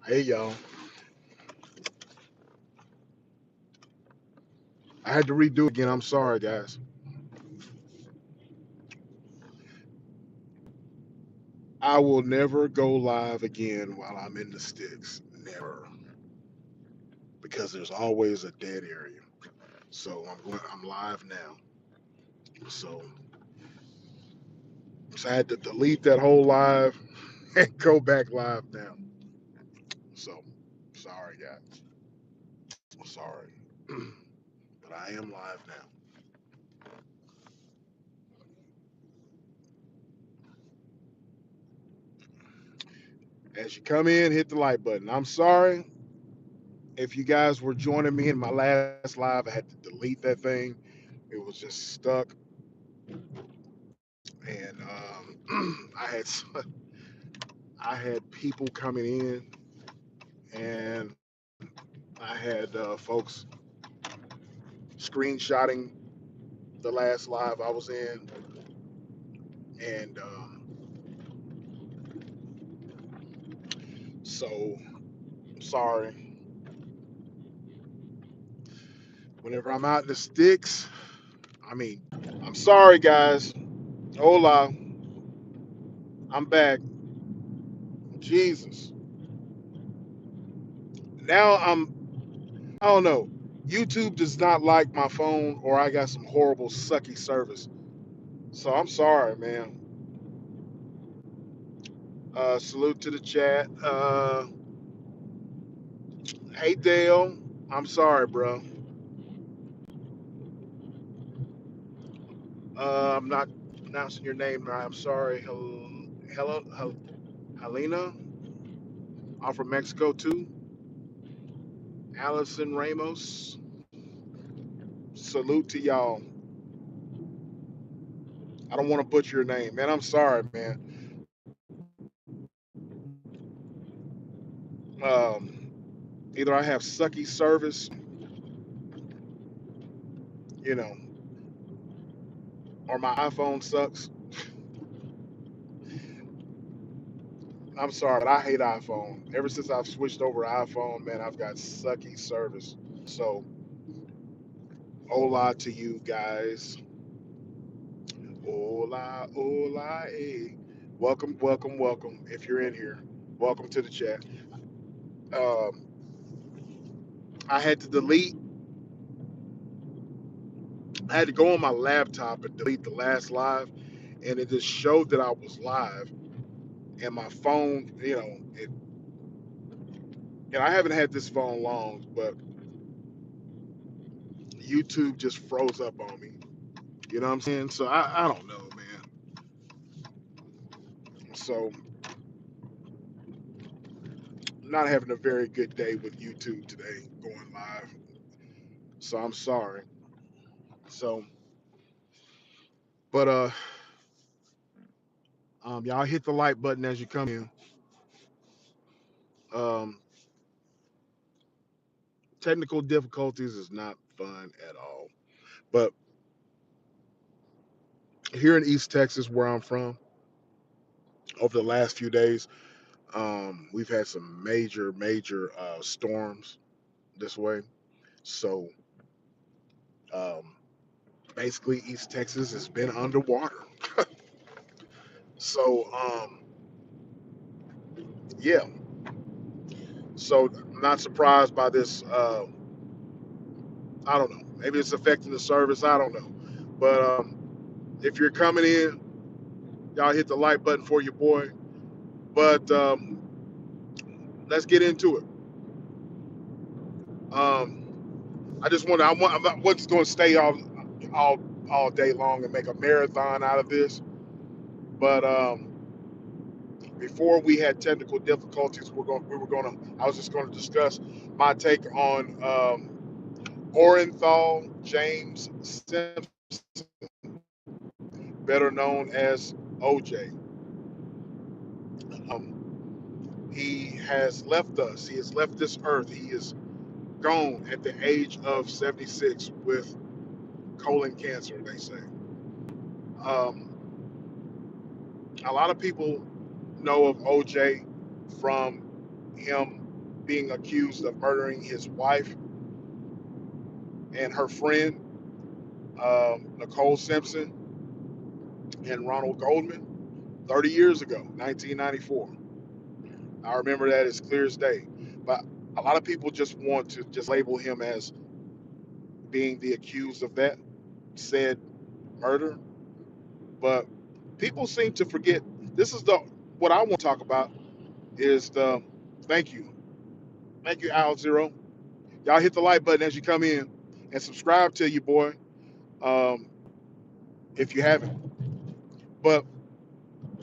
Hey y'all, I had to redo it again. I'm sorry, guys. I will never go live again while I'm in the sticks. Never, because there's always a dead area. So I'm live now. So, so I had to delete that whole live and go back live now. So sorry, guys. Sorry, but I am live now. As you come in, hit the like button. I'm sorry if you guys were joining me in my last live. I had to delete that thing. It was just stuck, and I had people coming in, and I had folks screenshotting the last live I was in, and so sorry. Whenever I'm out in the sticks, I mean, I'm sorry, guys. Hola, I'm back. Jesus. Now I don't know. YouTube does not like my phone, or I got some horrible sucky service. So I'm sorry, man. Salute to the chat. Hey Dale, I'm sorry, bro. I'm not pronouncing your name right. I'm sorry. Helena. I'm from Mexico too. Allison Ramos. Salute to y'all. I don't want to butcher your name, man. I'm sorry, man. Um, Either I have sucky service, you know, or my iPhone sucks. I'm sorry, but I hate iPhone. Ever since I've switched over to iPhone, man, I've got sucky service. So, hola to you guys. Hola, hola, eh. Welcome, welcome, welcome. If you're in here, welcome to the chat. Um, I had to delete, I had to go on my laptop and delete the last live, and it just showed that I was live. And my phone, and I haven't had this phone long, but YouTube just froze up on me. You know what I'm saying? So I don't know, man. So not having a very good day with YouTube today going live. So I'm sorry. So, but y'all hit the like button as you come in. Um, Technical difficulties is not fun at all. But here in East Texas, where I'm from, over the last few days, we've had some major storms this way. So um, basically, East Texas has been underwater. So yeah. So I'm not surprised by this. I don't know. Maybe it's affecting the service. I don't know. But if you're coming in, y'all hit the like button for your boy. But let's get into it. I just want to. I'm not what's going to stay all all day long and make a marathon out of this. But before we had technical difficulties, we were going to. I was just going to discuss my take on Orenthal James Simpson, better known as OJ. Um, he has left us. He has left this earth. He is gone at the age of 76 with colon cancer, they say. Um, a lot of people know of OJ from him. being accused of murdering his wife and her friend, Nicole Simpson and Ronald Goldman, 30 years ago, 1994. I remember that as clear as day. But a lot of people just want to just label him as being the accused of that said murder. But people seem to forget. This is the what I want to talk about is the thank you. Thank you, Al Zero. Y'all hit the like button as you come in and subscribe to you, boy, um, if you haven't. But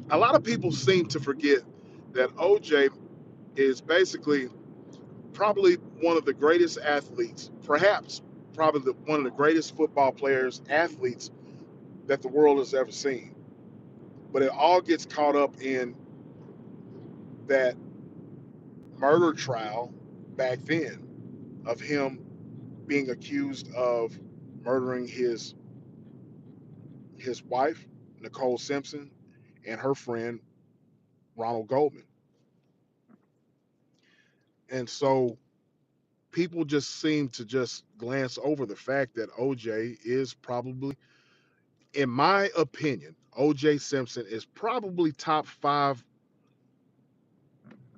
a lot of people seem to forget that OJ is basically probably one of the greatest athletes, perhaps probably one of the greatest football players, athletes that the world has ever seen. But it all gets caught up in that murder trial back then of him being accused of murdering his wife, Nicole Simpson, and her friend Ronald Goldman. And so people just seem to just glance over the fact that OJ is probably, in my opinion, OJ Simpson is probably top five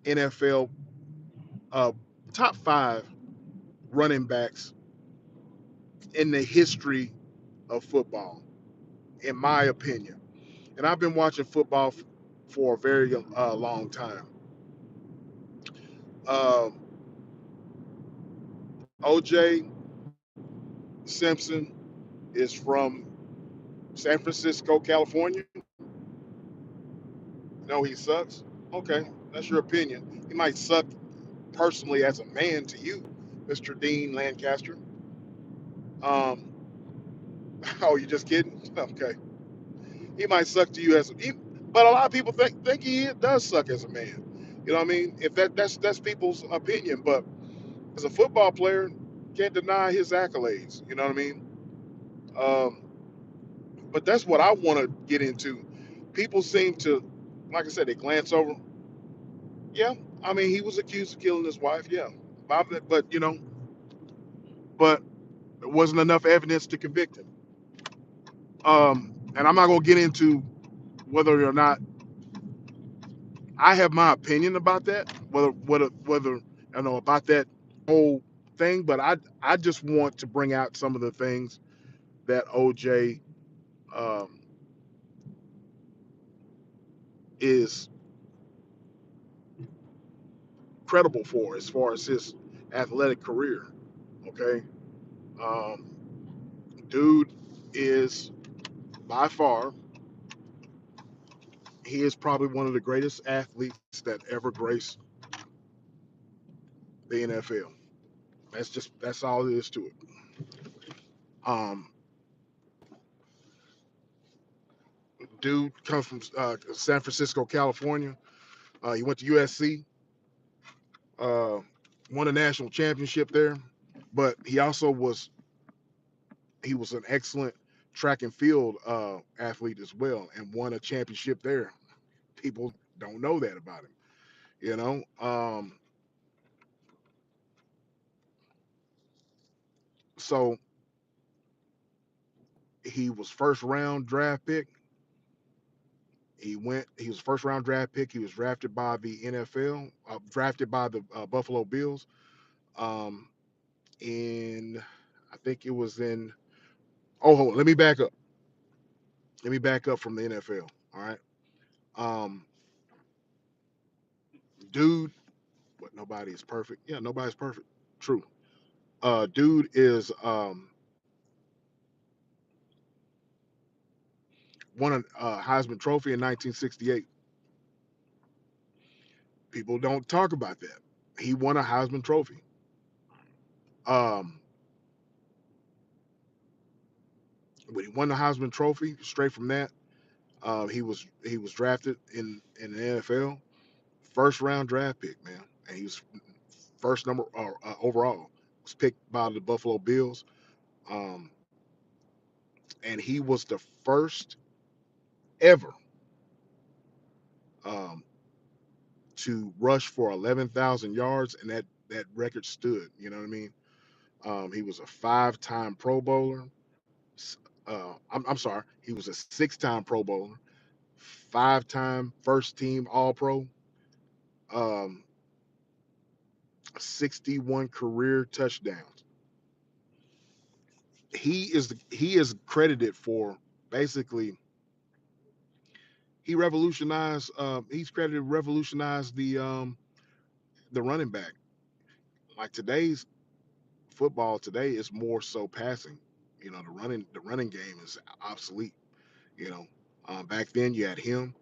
NFL, uh, top five running backs in the history of football, in my opinion. And I've been watching football for a very long time. Um, OJ Simpson is from San Francisco, California. No, he sucks. Okay, that's your opinion. He might suck personally as a man to you, Mr. Dean Lancaster. Um, oh, you just kidding? Okay, he might suck to you but a lot of people think he does suck as a man. You know what I mean? If that's people's opinion, but as a football player, can't deny his accolades. You know what I mean? Um, but that's what I want to get into. People seem to, like I said, they glance over. Yeah, I mean, he was accused of killing his wife. Yeah, but but there wasn't enough evidence to convict him. And I'm not gonna get into whether or not I have my opinion about that, whether I know about that whole thing. But I just want to bring out some of the things that OJ um, is credible for as far as his athletic career. Okay, um, dude is by far he is probably one of the greatest athletes that ever graced the NFL. That's all it is to it. Um, dude comes from San Francisco, California. He went to USC, uh, won a national championship there, but he was an excellent track and field athlete as well, and won a championship there. People don't know that about him, you know. So he was first round draft pick. He was first round draft pick. He was drafted by the NFL, drafted by the Buffalo Bills. Um, in I think it was in. Oh, hold on, let me back up. Let me back up from the NFL. All right. Um, dude, what nobody is perfect. Yeah, nobody's perfect. True. Dude is won a Heisman Trophy in 1968. People don't talk about that. He won a Heisman Trophy. Um, when he won the Heisman Trophy, straight from that, he was drafted in the NFL, first round draft pick, man, and he was first number overall. Was picked by the Buffalo Bills, um, and he was the first ever um, to rush for 11,000 yards, and that that record stood. You know what I mean? He was a five-time Pro Bowler. I'm sorry, he was a six-time Pro Bowler, five-time first-team All-Pro, um, 61 career touchdowns. He is credited for basically he's credited revolutionized the running back. Like today's football today is more so passing. You know, the running game is obsolete. You know, back then you had him.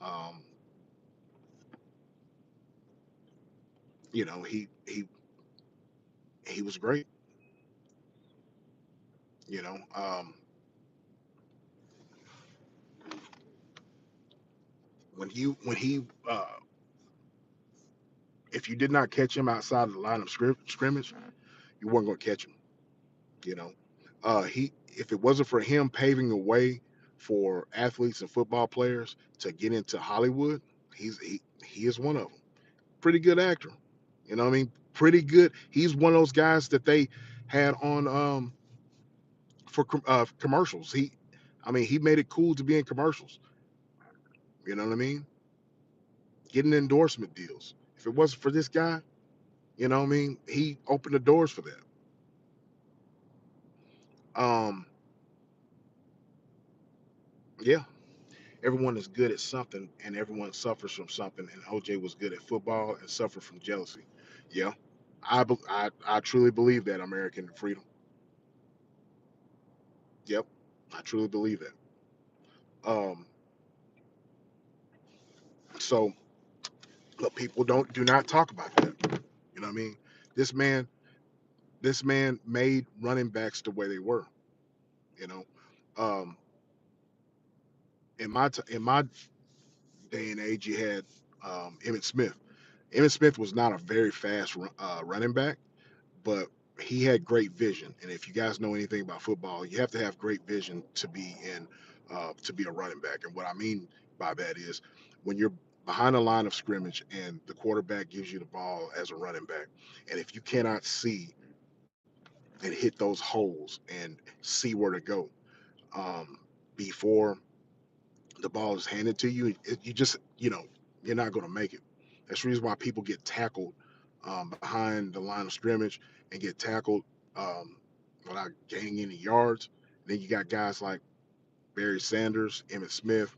Um, you know, he was great. You know, when he if you did not catch him outside of the line of scrimmage, you weren't going to catch him. You know, he if it wasn't for him paving the way for athletes and football players to get into Hollywood, he is one of them. Pretty good actor. You know what I mean? Pretty good. He's one of those guys that they had on for commercials. I mean, he made it cool to be in commercials. You know what I mean? Getting endorsement deals. If it wasn't for this guy, you know what I mean? He opened the doors for that. Um, yeah, everyone is good at something, and everyone suffers from something. And OJ was good at football and suffered from jealousy. Yeah, I truly believe that American freedom. Yep, I truly believe that. Um, so but people do not talk about that. You know what I mean? This man this man made running backs the way they were. You know, um, in my day and age, you had Emmett Smith. Emmett Smith was not a very fast running back, but he had great vision. And if you guys know anything about football, you have to have great vision to be a running back. And what I mean by that is when you're behind the line of scrimmage and the quarterback gives you the ball as a running back, and if you cannot see and hit those holes and see where to go um, before the ball is handed to you, you just you're not going to make it. That's the reason why people get tackled behind the line of scrimmage and get tackled without gaining any yards. Then you got guys like Barry Sanders, Emmett Smith.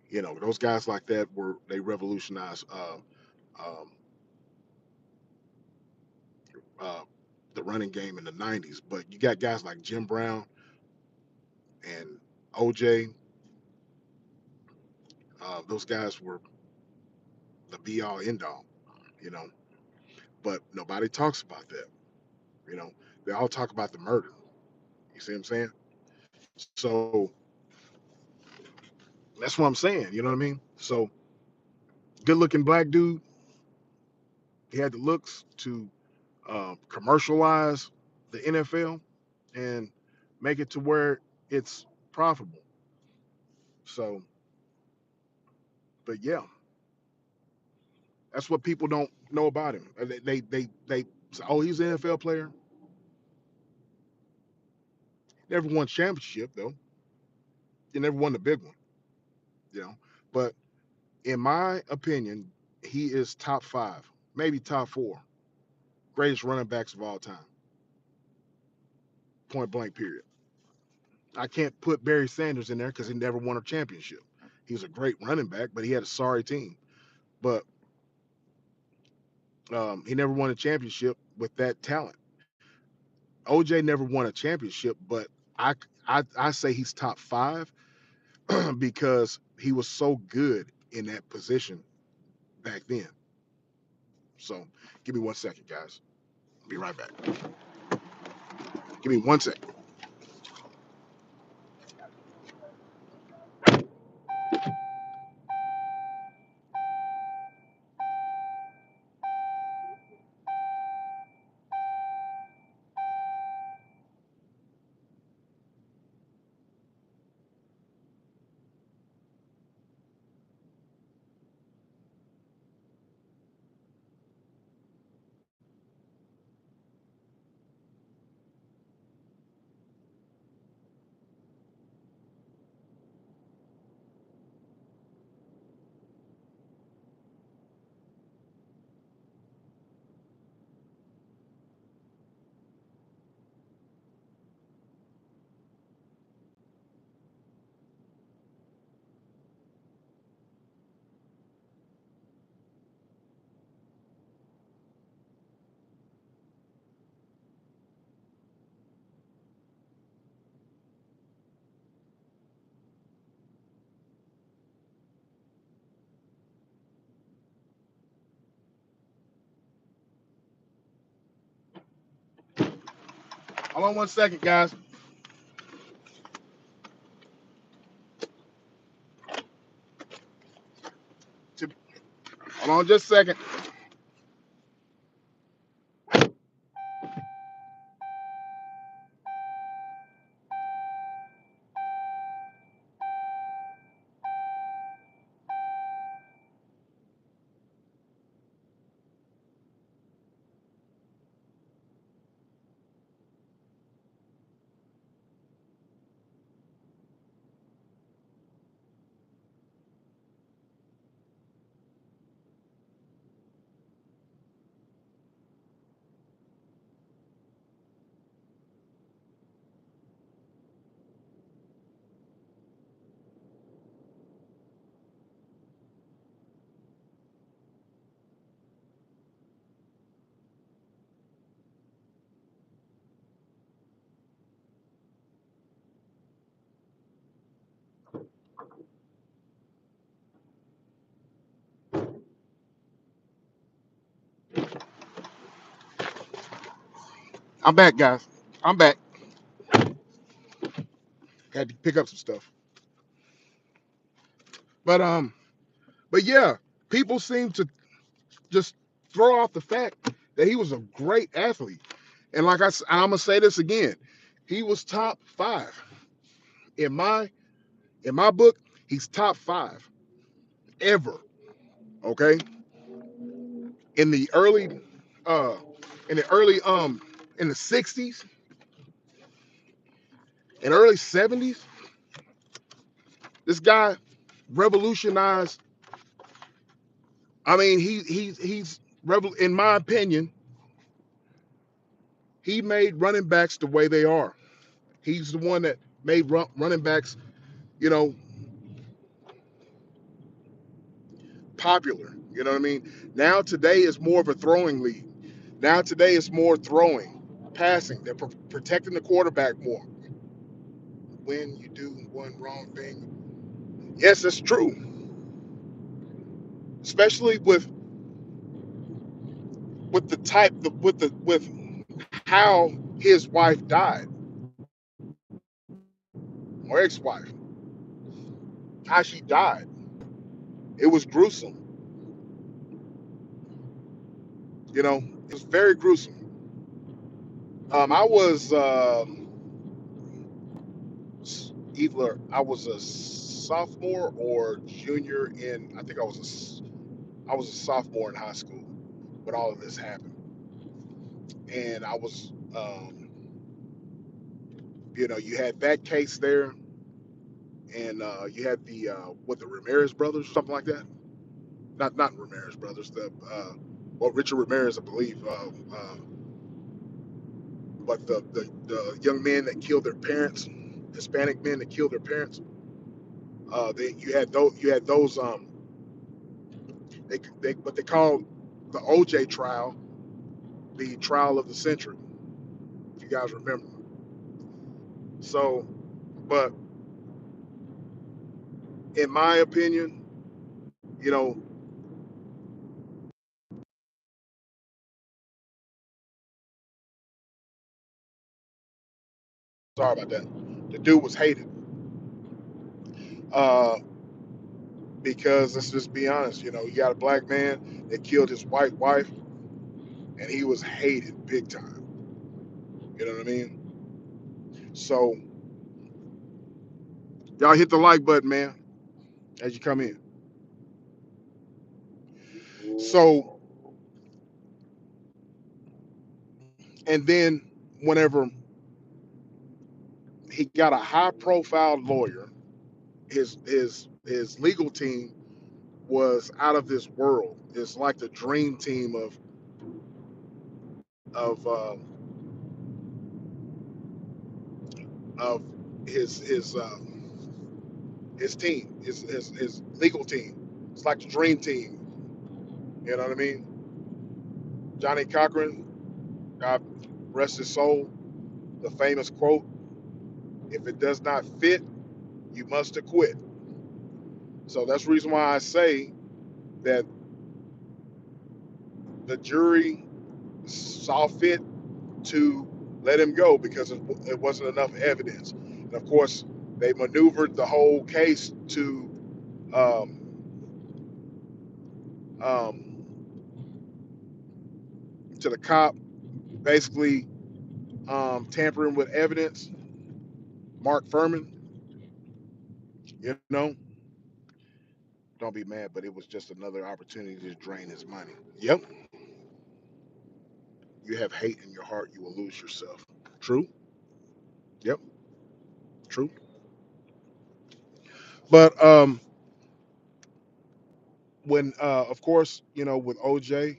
You know, those guys like that they revolutionized um, uh, the running game in the '90s. But you got guys like Jim Brown and OJ. Those guys were the be all end all. You know, but nobody talks about that. You know, they all talk about the murder. You see what I'm saying? So that's what I'm saying. You know what I mean? So good looking black dude. He had the looks to commercialize the NFL and make it to where it's profitable. So, but yeah, that's what people don't know about him. They say, oh, he's an NFL player. Never won championship though. He never won the big one. You know, but in my opinion, he is top five, maybe top four greatest running backs of all time. Point blank, period. I can't put Barry Sanders in there because he never won a championship. He was a great running back, but he had a sorry team. But he never won a championship with that talent. OJ never won a championship, but I I say he's top five because he was so good in that position back then. So give me 1 second, guys. I'll be right back. Give me 1 second. Hold on 1 second, guys. Hold on just a second. I'm back, guys. I'm back. Had to pick up some stuff. But but yeah, people seem to just throw off the fact that he was a great athlete. And like I'm gonna say this again, he was top five in my book. He's top five ever. Okay, in the early uh in the early in the 60s and early 70s, this guy revolutionized. I mean, in my opinion, he made running backs the way they are. He's the one that made running backs, you know, popular. You know what I mean? Now today is more of a throwing league. Now today is more throwing, passing. They're protecting the quarterback more. When you do one wrong thing, yes, that's true. Especially with the type, with how his wife died, or ex-wife, how she died. It was gruesome. You know, it was very gruesome. I was either I was a sophomore or junior in. I think I was a sophomore in high school when all of this happened, and I was, you had that case there, and you had the what the Ramirez brothers, something like that. Not Ramirez brothers. Well, Richard Ramirez, I believe. But the young men that killed their parents, Hispanic men that killed their parents. You had those they what they called the OJ trial, the trial of the century, if you guys remember. So, but in my opinion, you know, sorry about that. The dude was hated uh, because let's just be honest. You got a black man that killed his white wife, and he was hated big time. You know what I mean? So y'all hit the like button, man, as you come in. So, and then whenever he got a high profile lawyer, his legal team was out of this world. It's like the dream team of uh, of his team, his legal team. It's like the dream team. You know what I mean? Johnny Cochran, God rest his soul. The famous quote: "If it does not fit, you must acquit." So that's the reason why I say that the jury saw fit to let him go because it wasn't enough evidence. And of course, they maneuvered the whole case um, um, to the cop basically tampering with evidence. Mark Furman, you know, don't be mad, but it was just another opportunity to drain his money. Yep, you have hate in your heart, you will lose yourself. True. Yep, true. But when of course, with OJ,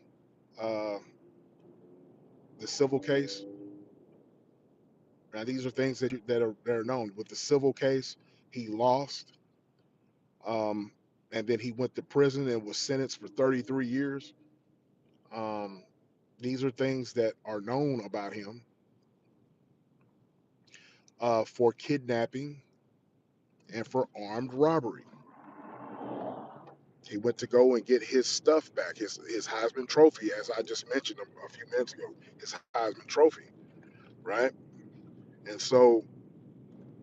uh, the civil case. Now these are things that are known. With the civil case, he lost, um, and then he went to prison and was sentenced for 33 years. Um, these are things that are known about him, for kidnapping and for armed robbery. He went to go and get his stuff back, his Heisman Trophy, as I just mentioned a few minutes ago, his Heisman Trophy, right? And so,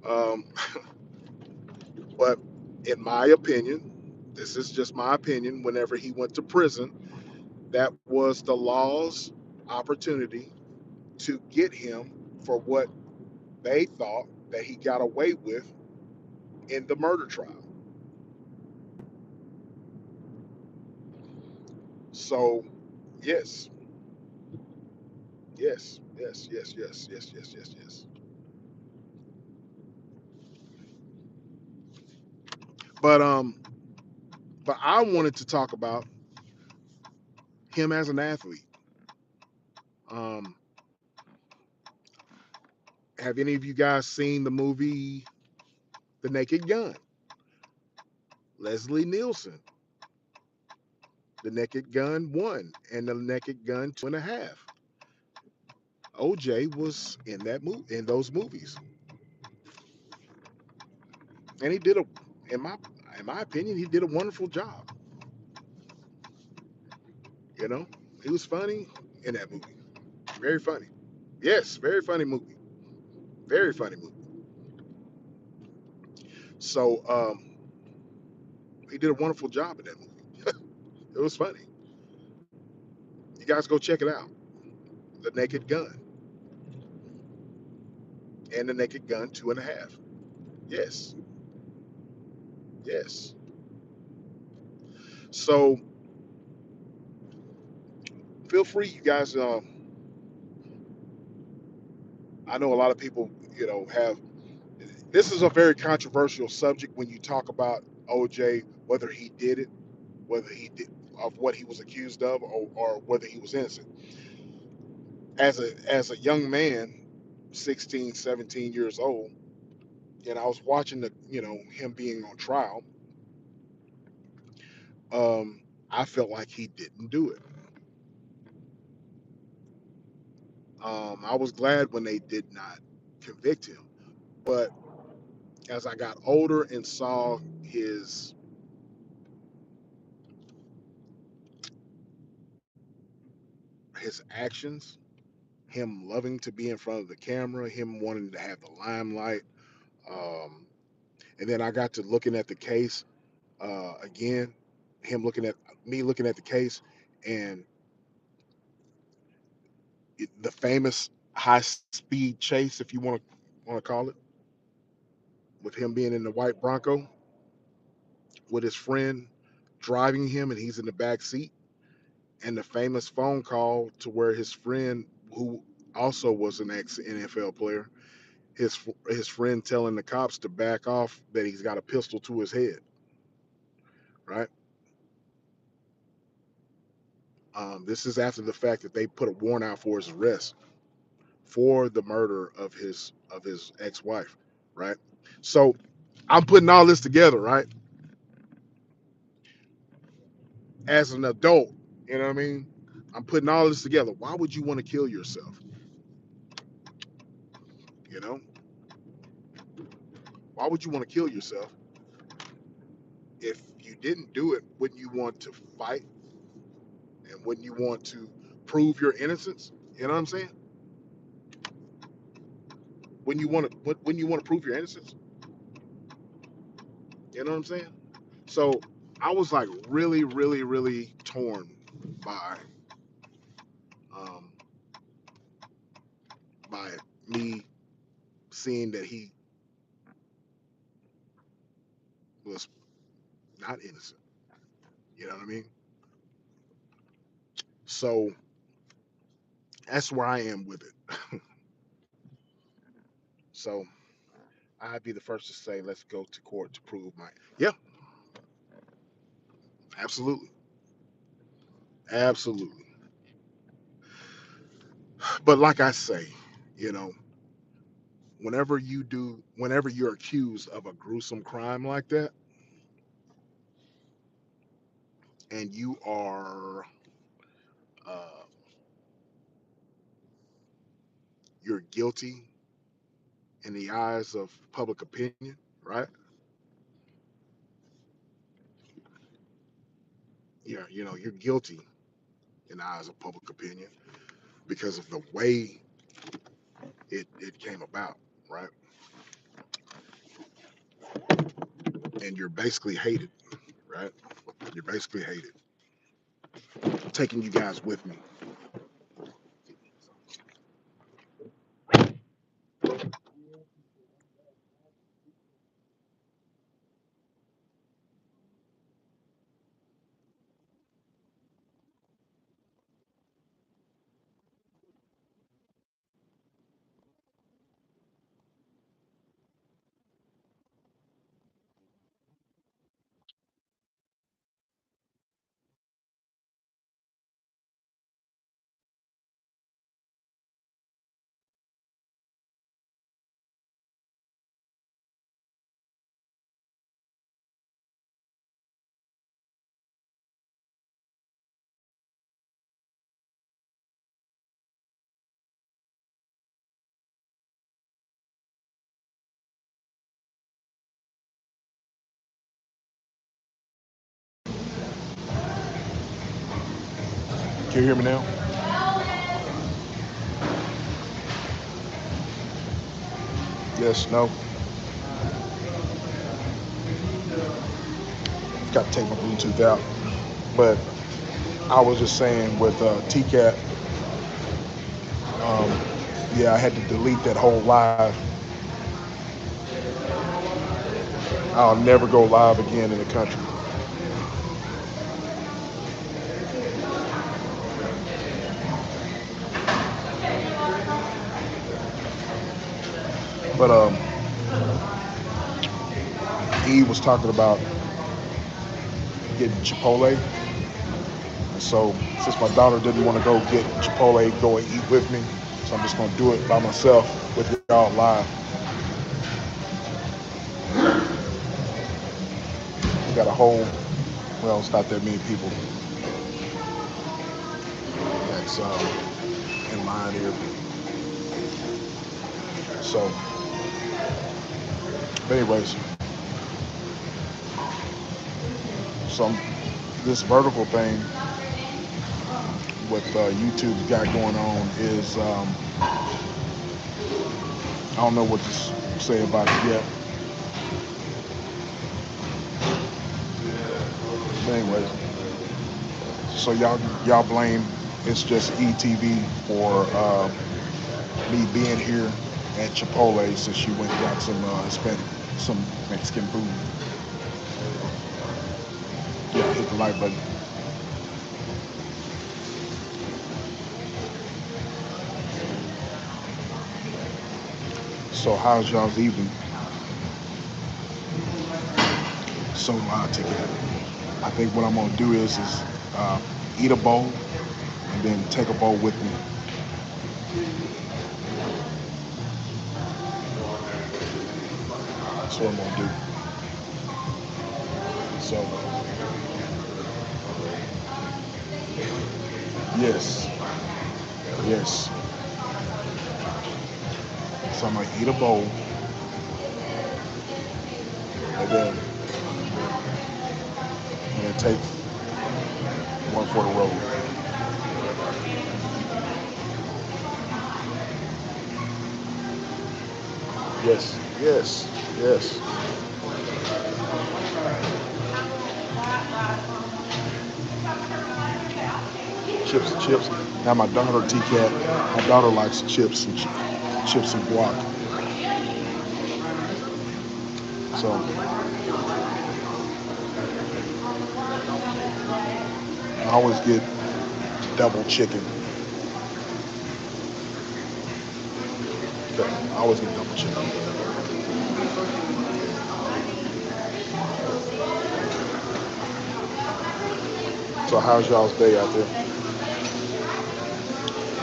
um, but in my opinion, this is just my opinion. Whenever he went to prison, that was the law's opportunity to get him for what they thought that he got away with in the murder trial. So, yes, yes, yes, yes, yes, yes, yes, yes, yes. But I wanted to talk about him as an athlete. Um, have any of you guys seen the movie The Naked Gun? Leslie Nielsen, The Naked Gun 1 and The Naked Gun 2.5. OJ was in that movie, in those movies, and he did a, in my opinion, he did a wonderful job. You know, he was funny in that movie, very funny. Yes, very funny movie, very funny movie. So he did a wonderful job in that movie. It was funny. You guys go check it out. The Naked Gun and The Naked Gun 2.5. Yes, yes. So feel free, you guys. I know a lot of people, have. This is a very controversial subject when you talk about OJ, whether he did it, whether he did of what he was accused of, or whether he was innocent. As a young man, 16, 17 years old, and I was watching him being on trial. Um, I felt like he didn't do it. I was glad when they did not convict him, but as I got older and saw his actions, him loving to be in front of the camera, him wanting to have the limelight, um, and then I got to looking at the case again, him looking at the case, and the famous high speed chase, if you want to call it, with him being in the white Bronco with his friend driving him, and he's in the back seat, and the famous phone call to where his friend, who also was an ex NFL player, his friend telling the cops to back off, that he's got a pistol to his head, right? This is after the fact that they put a warrant out for his arrest for the murder of his ex-wife, right? So I'm putting all this together, right? As an adult, you know what I mean? I'm putting all this together. Why would you want to kill yourself? You know, why would you want to kill yourself if you didn't do it? Wouldn't you want to fight, and wouldn't you want to prove your innocence? You know what I'm saying? when you want to prove your innocence. You know what I'm saying? So I was like really, really, really torn by um, by me seeing that he was not innocent. You know what I mean? So that's where I am with it. So I'd be the first to say, let's go to court to prove my. Yeah, absolutely, absolutely. But like I say, you know, whenever you're accused of a gruesome crime like that, and uh, you're guilty in the eyes of public opinion, right? Yeah, you know, you're guilty in the eyes of public opinion because of the way it came about, right? And you're basically hated, right? You're basically hated. Taking you guys with me. Can you hear me now? Yes, no. Got to take my Bluetooth out. But I was just saying with TCAT, um, yeah, I had to delete that whole live. I'll never go live again in the country. But he was talking about getting Chipotle. So since my daughter didn't want to go get Chipotle, go and eat with me, so I'm just gonna do it by myself with y'all live. We got a whole, well, it's not that many people that's in line here. So, but anyways, some this vertical thing with YouTube got going on is I don't know what to say about it yet. But anyways, so y'all blame it's just ETV for me being here at Chipotle since she went and got some Mexican food. Yeah, hit the like button. So how's y'all's evening? So I'll take it. I think what I'm gonna do is uh, eat a bowl and then take a bowl with me. That's what I'm gonna do. So yes, yes. So I'm gonna eat a bowl and then take one for the road. Yes, yes, yes. Chips and chips. Now my daughter, T-Cat, my daughter likes chips and chips and guac. So I always get double chicken. I always get double chicken. So how's y'all's day out there?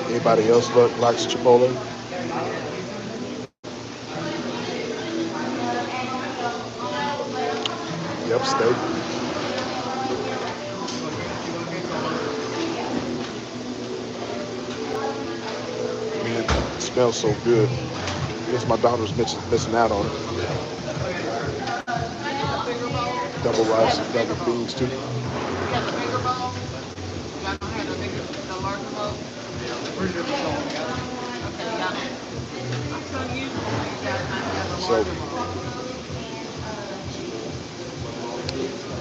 Anybody else likes Chipotle? Yep, steak. Man, it smells so good. I guess my daughter's missing out on it. Double rice and double beans too. So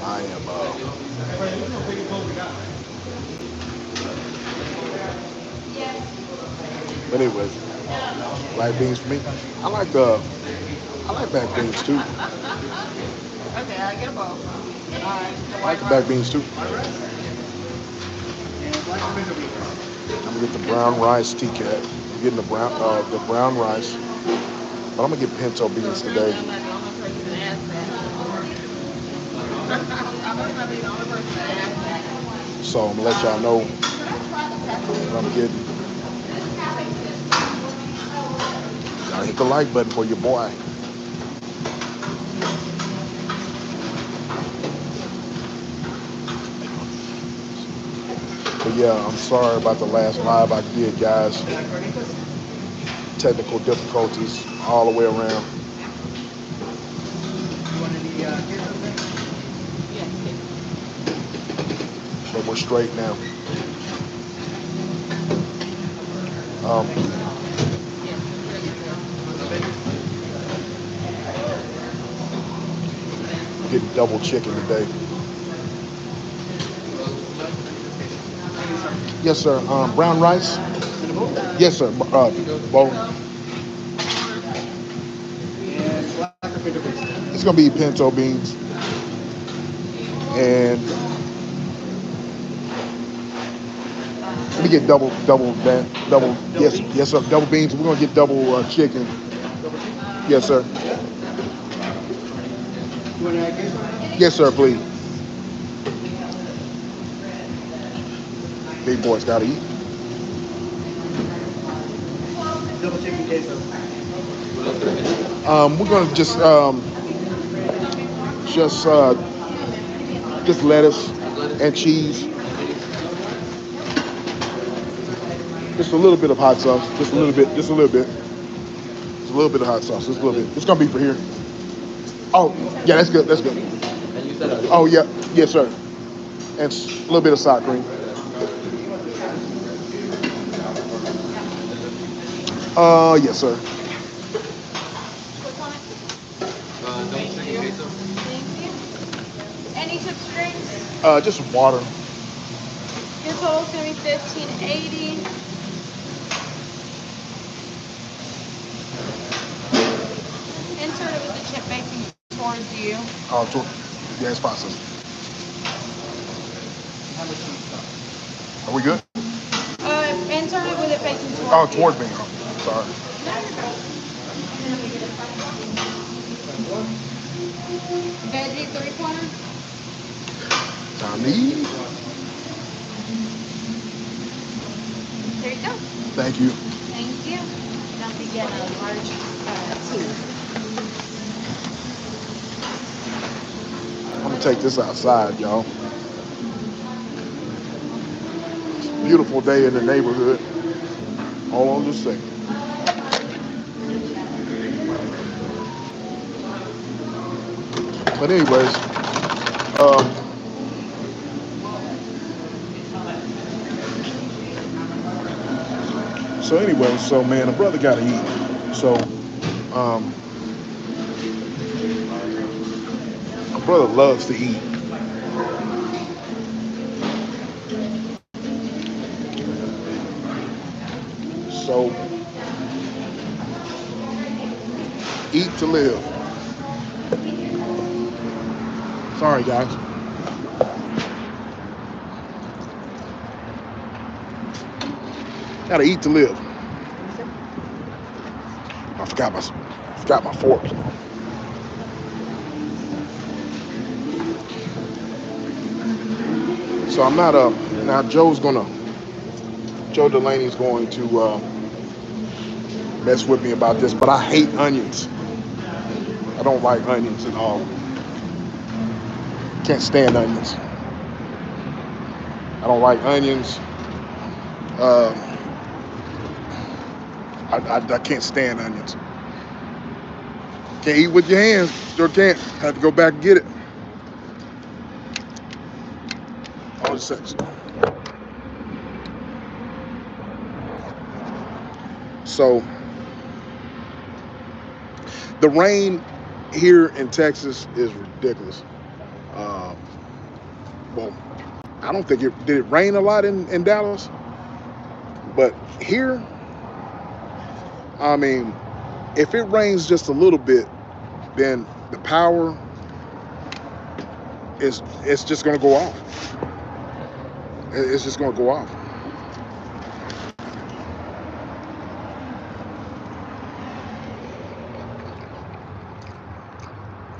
I am. But anyways, black beans for me. I like I like black beans too. I like the black beans too. I'm gonna get the brown rice, T-Cat. I'm getting the brown rice, but I'm gonna get pinto beans today. So I'm gonna let y'all know what I'm getting. Y'all hit the like button for your boy. But yeah, I'm sorry about the last live I did, guys. Technical difficulties all the way around. But we're straight now. Um, getting double chicken today. Yes, sir. Brown rice. Yes, sir. Bowl. It's gonna be pinto beans and let me get double. Yes, yes, sir. Double beans. We're gonna get double chicken. Yes, sir. Yes, sir. Please. Big boys gotta eat. We're gonna just just lettuce and cheese. Just a little bit of hot sauce. Just a little bit. Just a little bit. Just a little bit of hot sauce. Just a little bit. It's gonna be for here. Oh, yeah, that's good. That's good. Oh, yeah. Yes, sir. And a little bit of sour cream. Yes, sir. Any chips drinks? Just some water. Your total's gonna be 1580. Insert it with the chip facing towards you. Yeah, it's processed. Are we good? Insert it with it facing Oh, towards you. towards me. Oh, sorry. Veggie three-pointer. Time to eat. There you go. Thank you. Thank you. Don't forget a large two. I'm gonna take this outside, y'all. Beautiful day in the neighborhood. Hold on just a second. But anyways, um, so man, a brother gotta eat. So brother loves to eat. So eat to live. Sorry guys. Gotta eat to live. I forgot my fork. So I'm not now Joe Delaney's going to mess with me about this, but I hate onions. I don't like onions at all. Can't stand onions. I don't like onions. Uh, I can't stand onions. Can't eat with your hands. Sure can't. Have to go back and get it. All the sex. So the rain here in Texas is ridiculous. Uh, well, I don't think it did it rain a lot in Dallas, but here, I mean, if it rains just a little bit, then the power is it's just gonna go off. It's just gonna go off.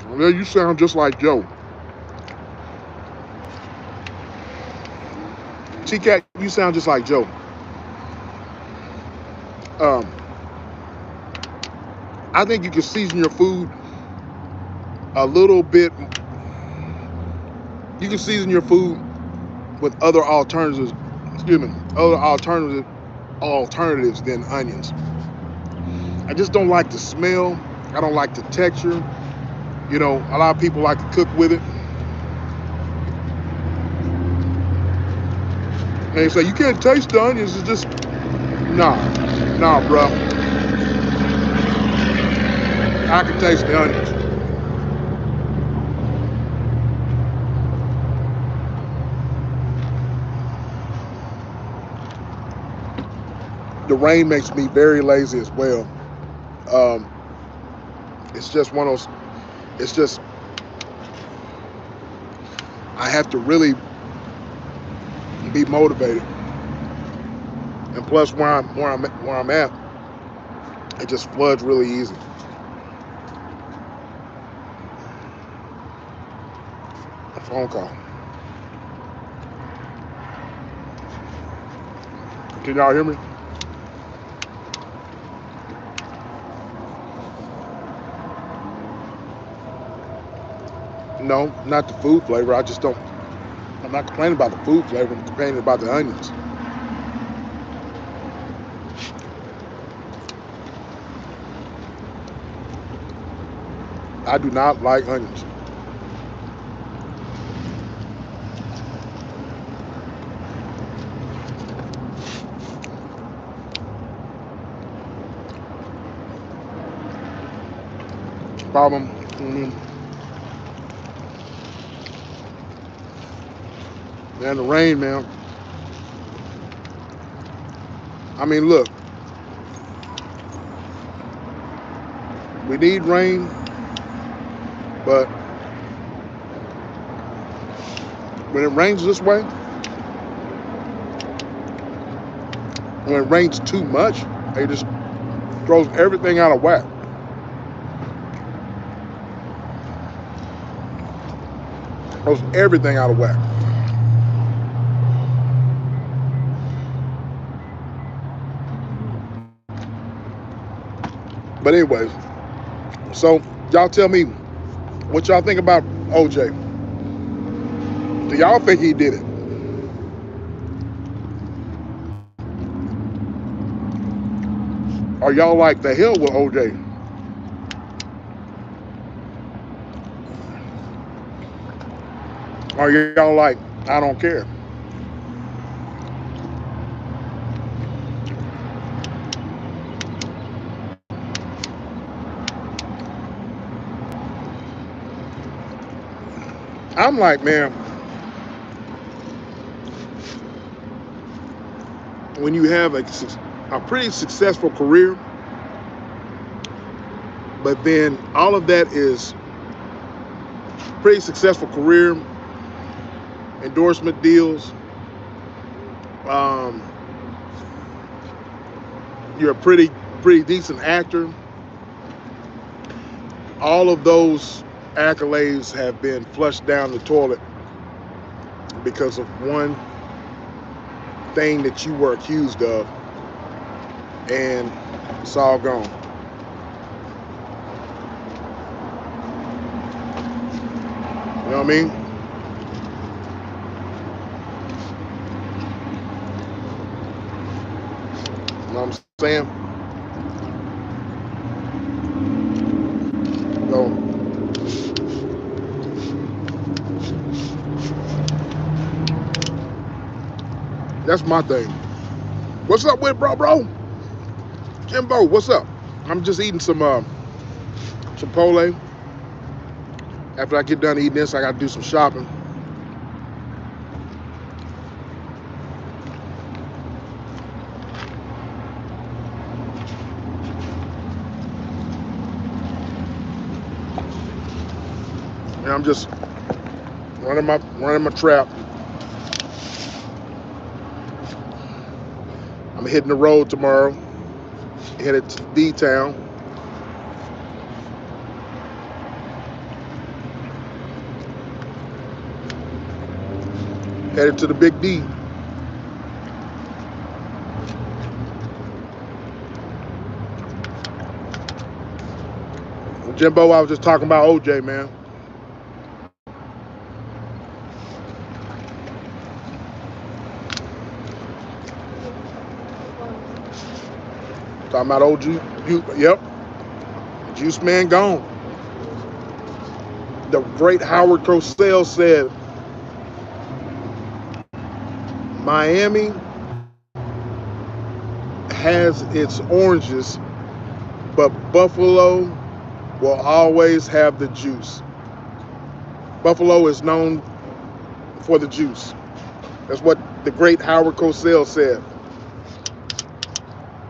Well, you sound just like Joe. T-Cat, you sound just like Joe. Um, I think you can season your food a little bit. You can season your food with other alternatives. Excuse me, other alternatives than onions. I just don't like the smell. I don't like the texture. You know, a lot of people like to cook with it. And they say you can't taste the onions. It's just nah, bro. I can taste the onions. The rain makes me very lazy as well. Um, it's just one of those. It's just I have to really be motivated. And plus, where I'm at, it just floods really easy. A phone call. Can y'all hear me? No, not the food flavor. I just don't. I'm not complaining about the food flavor. I'm complaining about the onions. I do not like onions. Problem. Man, the rain, man. I mean, look, we need rain, but when it rains this way, when it rains too much, it just throws everything out of whack. Throws everything out of whack. But anyways, so y'all tell me what y'all think about OJ. Do y'all think he did it? Or y'all like the hell with OJ? Or y'all like I don't care? I'm like, man, when you have a pretty successful career, but then all of that is pretty successful career, endorsement deals, um, you're a pretty decent actor. All of those accolades have been flushed down the toilet because of one thing that you were accused of, and it's all gone. You know what I mean? You know what I'm saying? So that's my thing. What's up with bro? Jimbo, what's up? I'm just eating some Chipotle. After I get done eating this, I got to do some shopping. And I'm just running my trap. I'm hitting the road tomorrow, headed to D Town. Headed to the Big D. Jimbo, I was just talking about OJ, man. Talking about OG. Yep. Juice Man gone. The great Howard Cosell said Miami has its oranges, but Buffalo will always have the juice. Buffalo is known for the juice. That's what the great Howard Cosell said.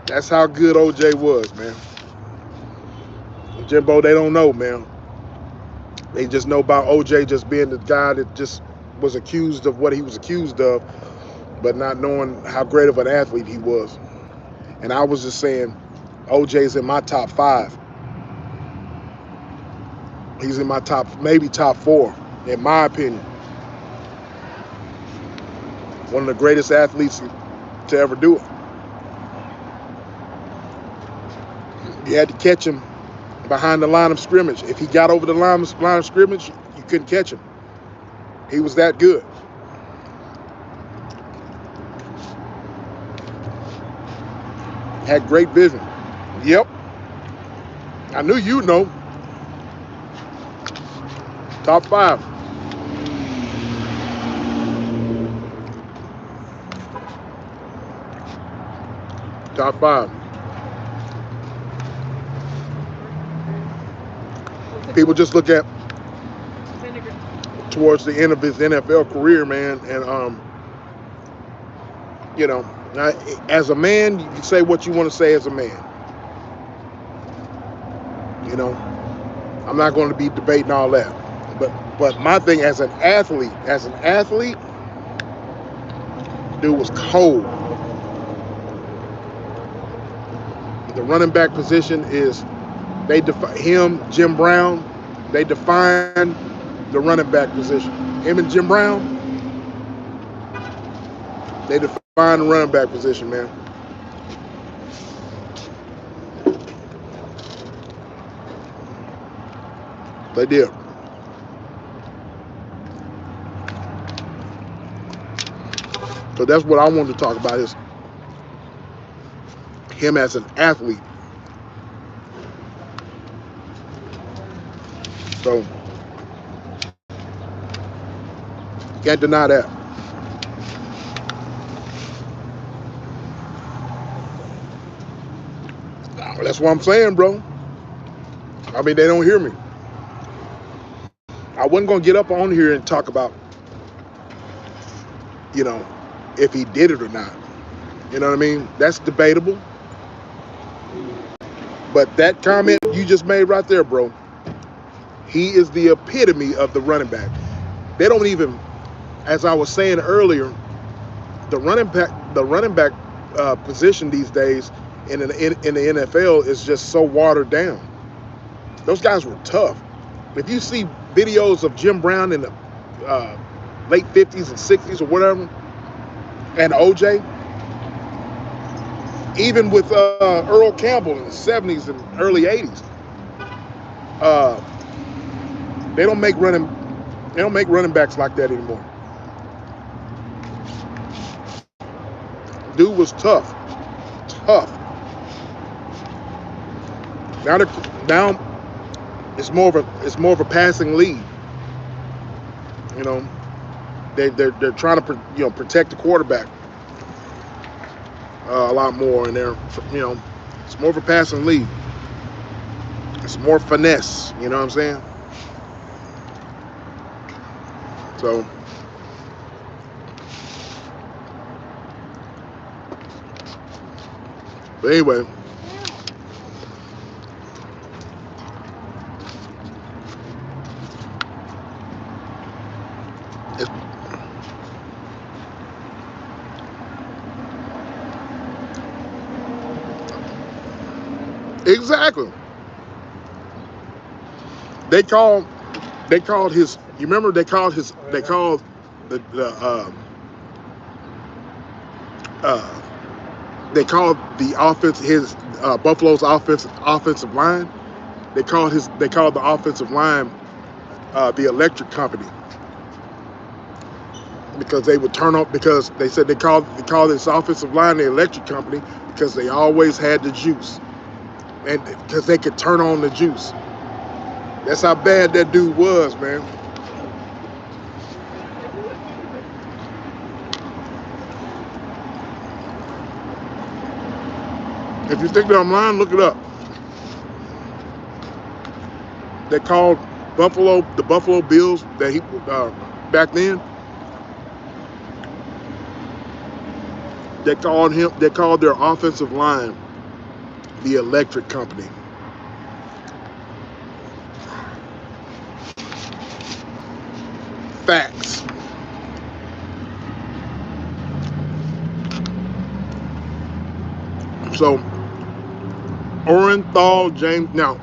That's how good OJ was, man. Jimbo, they don't know, man. They just know about OJ just being the guy that just was accused of what he was accused of, but not knowing how great of an athlete he was. And I was just saying, OJ's in my top 5. He's in my maybe top 4, in my opinion. One of the greatest athletes to ever do it. You had to catch him behind the line of scrimmage. If he got over the line of scrimmage, you couldn't catch him. He was that good. Had great vision. Yep. I knew you'd know. Top 5. Top 5. People just look at towards the end of his NFL career, man, and you know, as a man, you can say what you want to say as a man. You know, I'm not going to be debating all that. But my thing as an athlete, dude was cold. The running back position is they define him, Jim Brown. They define the running back position. Him and Jim Brown, they define the running back position, man. They did. So that's what I wanted to talk about is him as an athlete. So can't deny that. That's what I'm saying, bro. I mean, they don't hear me. I wasn't gonna get up on here and talk about, you know, if he did it or not. You know what I mean? That's debatable. But that comment you just made right there, bro, he is the epitome of the running back. They don't even, as I was saying earlier, the running back position these days in the NFL is just so watered down. Those guys were tough. If you see videos of Jim Brown in the uh, late 50s and 60s or whatever, and OJ, even with Earl Campbell in the 70s and early 80s, uh, they don't make running they don't make running backs like that anymore. Dude was tough, tough. Now it's more of a passing lead. You know, they're trying to protect the quarterback a lot more, and it's more of a passing lead. It's more finesse. You know what I'm saying? So, but anyway, it's, exactly. They called they called his. You remember they called the uh, they called the offense his Buffalo's offensive line. They called the offensive line the electric company because they would turn on because they said they called this offensive line the electric company because they always had the juice and because they could turn on the juice. That's how bad that dude was, man. If you think that I'm lying, look it up. They called the Buffalo Bills that he back then. They called their offensive line the electric company. Facts. So Orenthal, James. Now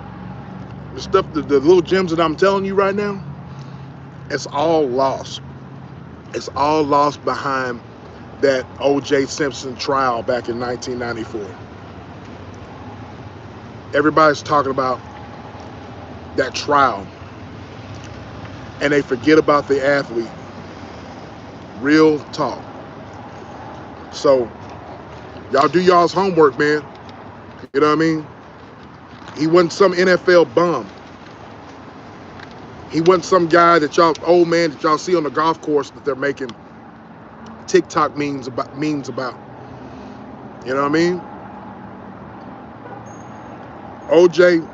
the little gems that I'm telling you right now, it's all lost. It's all lost behind that OJ Simpson trial back in 1994. Everybody's talking about that trial, and they forget about the athlete. Real talk. So y'all do y'all's homework, man. You know what I mean? He wasn't some NFL bum. He wasn't some guy that y'all old man that y'all see on the golf course that they're making TikTok memes about. You know what I mean? OJ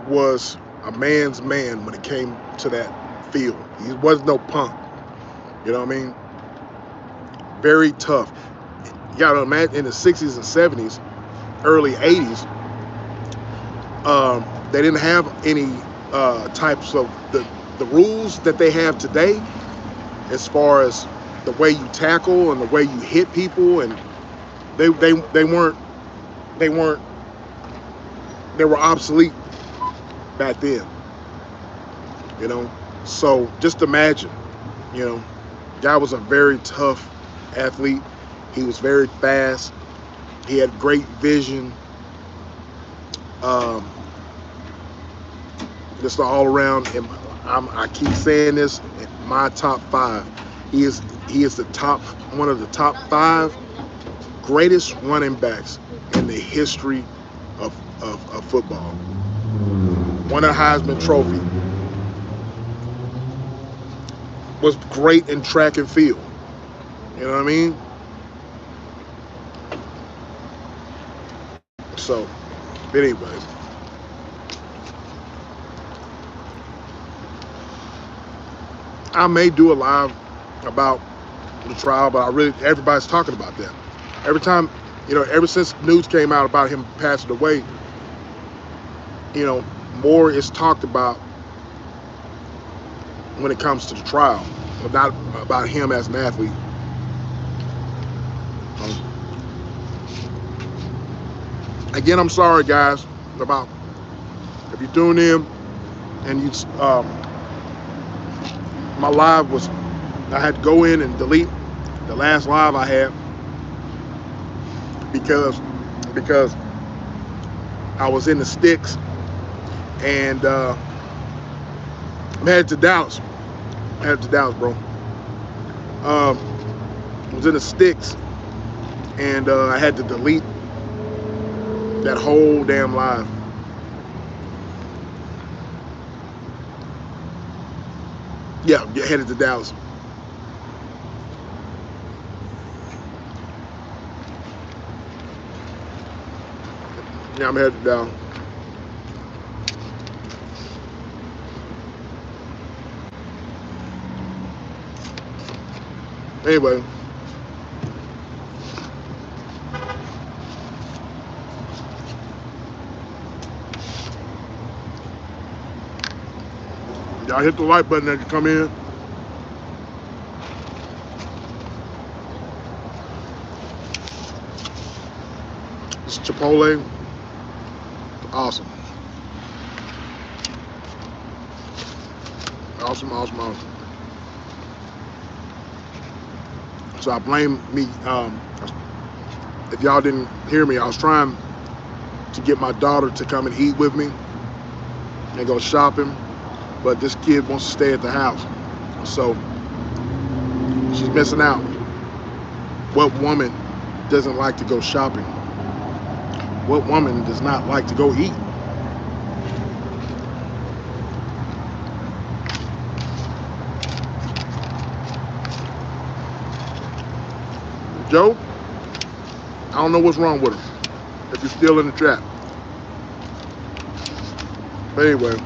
was a man's man when it came to that field. He wasn't no punk. You know what I mean? Very tough. You gotta imagine in the 60s and 70s, early 80s, they didn't have any types of the rules that they have today as far as the way you tackle and the way you hit people, and they weren't they were obsolete back then. You know, so just imagine, you know, guy was a very tough athlete. He was very fast. He had great vision. Um, just all around. And I keep saying this. My top five. He is the top one of the top five greatest running backs in the history of football. Won a Heisman Trophy. Was great in track and field. You know what I mean? So, but anyways, I may do a live about the trial, but everybody's talking about that. Every time, ever since news came out about him passing away, more is talked about when it comes to the trial, but not about him as an athlete. Um, Again, I'm sorry, guys, about if you tune in and my live was, I had to go in and delete the last live I had because I was in the sticks and I'm headed to Dallas. Bro. I was in the sticks and I had to delete that whole damn live. Yeah, headed to Dallas. Yeah, I'm headed down. Anyway, y'all hit the like button as you come in. It's Chipotle. Awesome. Awesome. So I blame me. If y'all didn't hear me, I was trying to get my daughter to come and eat with me and go shopping, but this kid wants to stay at the house. So she's missing out. What woman doesn't like to go shopping? What woman does not like to go eat? Joe, I don't know what's wrong with him. If you're still in the chat. But anyway,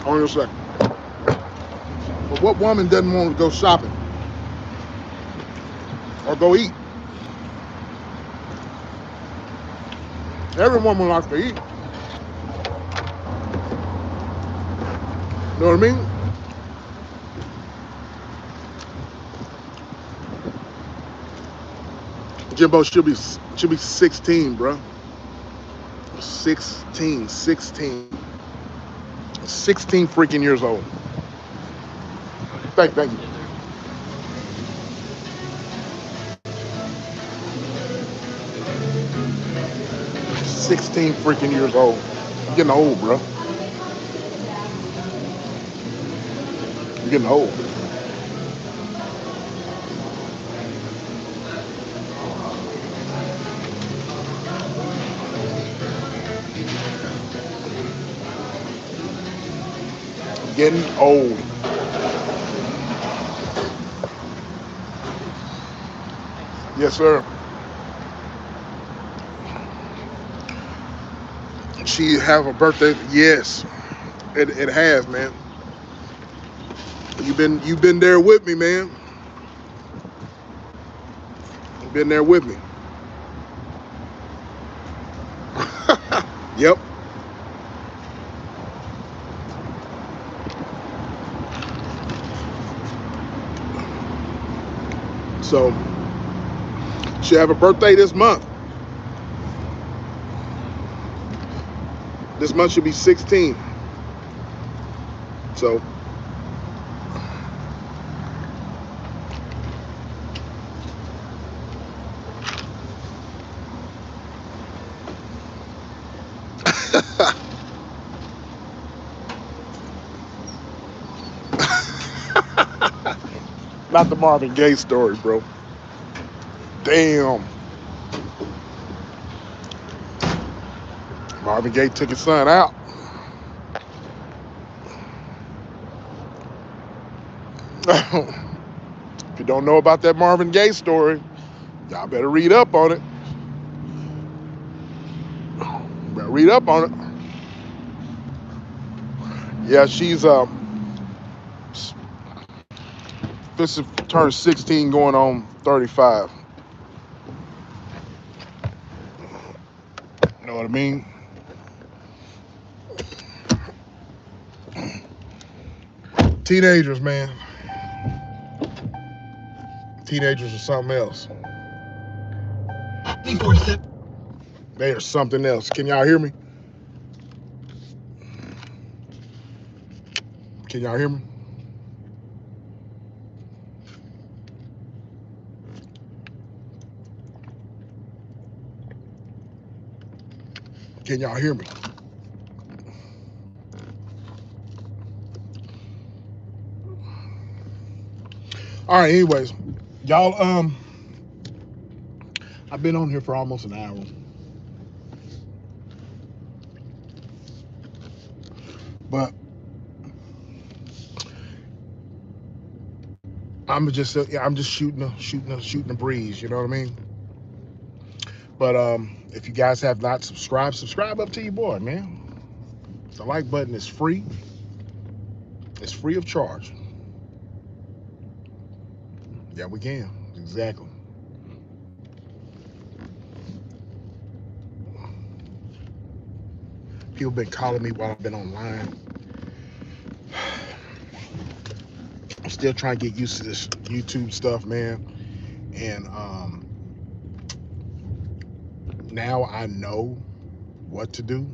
on a second. But what woman doesn't want to go shopping or go eat? Every woman likes to eat. You know what I mean? Jimbo should be 16, bro. 16, 16 freaking years old. Thank you. 16 freaking years old. I'm getting old, bro. I'm getting old. I'm getting old. Yes, sir. She have a birthday. Yes, it has, man. You've been there with me, man. You've been there with me. Yep. So she have a birthday this month. This month should be 16. So not the Marvin Gaye story, bro. Damn. Marvin Gaye took his son out. If you don't know about that Marvin Gaye story, y'all better read up on it. Better read up on it. Yeah, she's This is turn 16 going on 35. You know what I mean? Teenagers, man. Teenagers are something else. They are something else. Can y'all hear me? Can y'all hear me? Can y'all hear me? All right, anyways. Y'all, I've been on here for almost an hour. But I'm just shooting the breeze, you know what I mean? But if you guys have not subscribed, subscribe up to your boy, man. The like button is free. It's free of charge. Yeah, we can. Exactly. People been calling me while I've been online. I'm still trying to get used to this YouTube stuff, man. And now I know what to do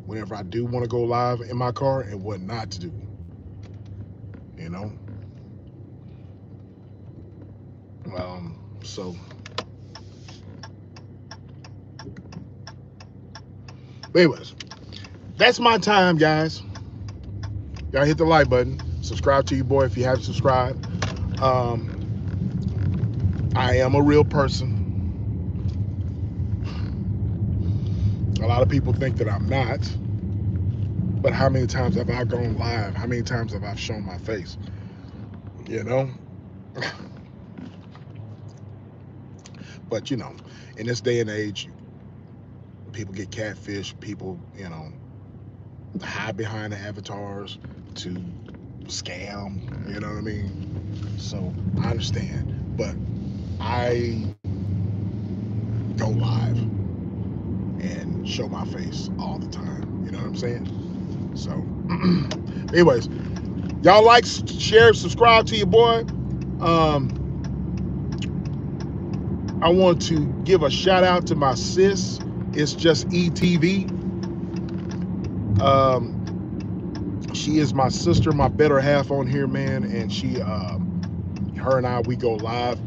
whenever I do want to go live in my car and what not to do. You know. So, anyways, that's my time, guys. Y'all hit the like button. Subscribe to your boy if you haven't subscribed. Um, I am a real person. A lot of people think that I'm not. But how many times have I gone live? How many times have I shown my face? You know? But, in this day and age, people get catfish. People, hide behind the avatars to scam. You know what I mean? So I understand. But I go live and show my face all the time. You know what I'm saying? So, anyways, y'all like, share, subscribe to your boy. I want to give a shout out to my sis. It's just ETV. She is my sister, my better half on here, man. And her and I, we go live.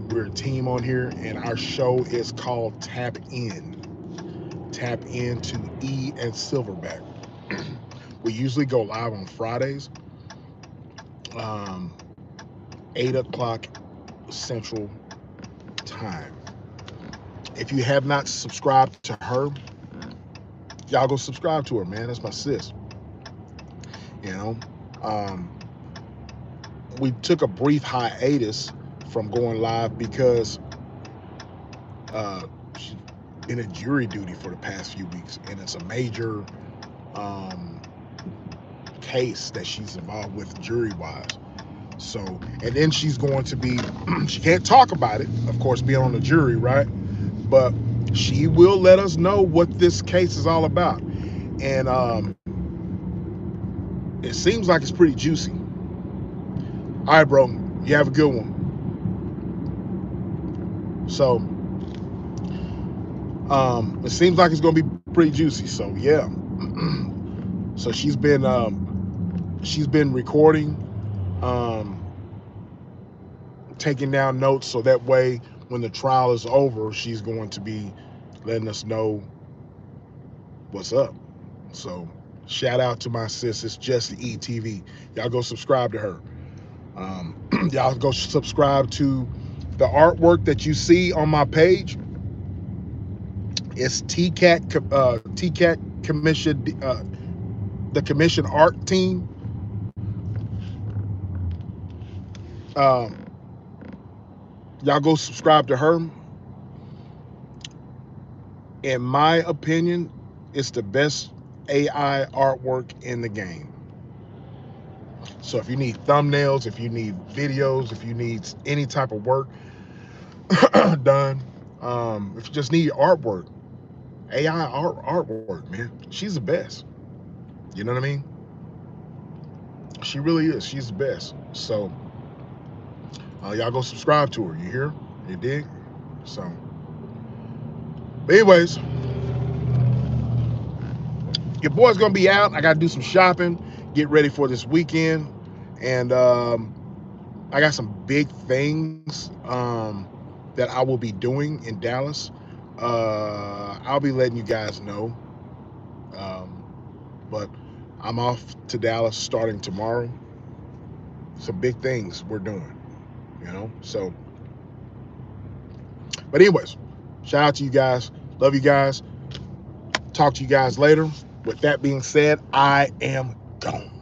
We're a team on here, and our show is called Tap In. Tap into E and Silverback. We usually go live on Fridays, um, 8 o'clock Central Time. If you have not subscribed to her, y'all go subscribe to her, man. That's my sis. You know, um, we took a brief hiatus from going live because she's been in jury duty for the past few weeks, and it's a major um, case that she's involved with jury wise. So, and then she's going to be, she can't talk about it, of course, being on the jury, right? But she will let us know what this case is all about. And it seems like it's pretty juicy. All right, bro, you have a good one. So, it seems like it's going to be pretty juicy. So, yeah. So she's been recording, um, taking down notes, so that way when the trial is over, she's going to be letting us know what's up. So shout out to my sis. It's just ETV. Y'all go subscribe to her. Y'all go subscribe to the artwork that you see on my page. It's TCAT commission, the commission art team. Um, y'all go subscribe to her. In my opinion, it's the best AI artwork in the game. So if you need thumbnails, if you need videos, if you need any type of work done, if you just need artwork, AI artwork, man, she's the best. You know what I mean? She really is. She's the best. So y'all go subscribe to her. You hear? You dig? So, but anyways, your boy's gonna be out. I gotta do some shopping, get ready for this weekend, and I got some big things that I will be doing in Dallas. I'll be letting you guys know. Um, but I'm off to Dallas starting tomorrow. Some big things we're doing, you know. So, but anyways, shout out to you guys. Love you guys. Talk to you guys later. With that being said, I am gone.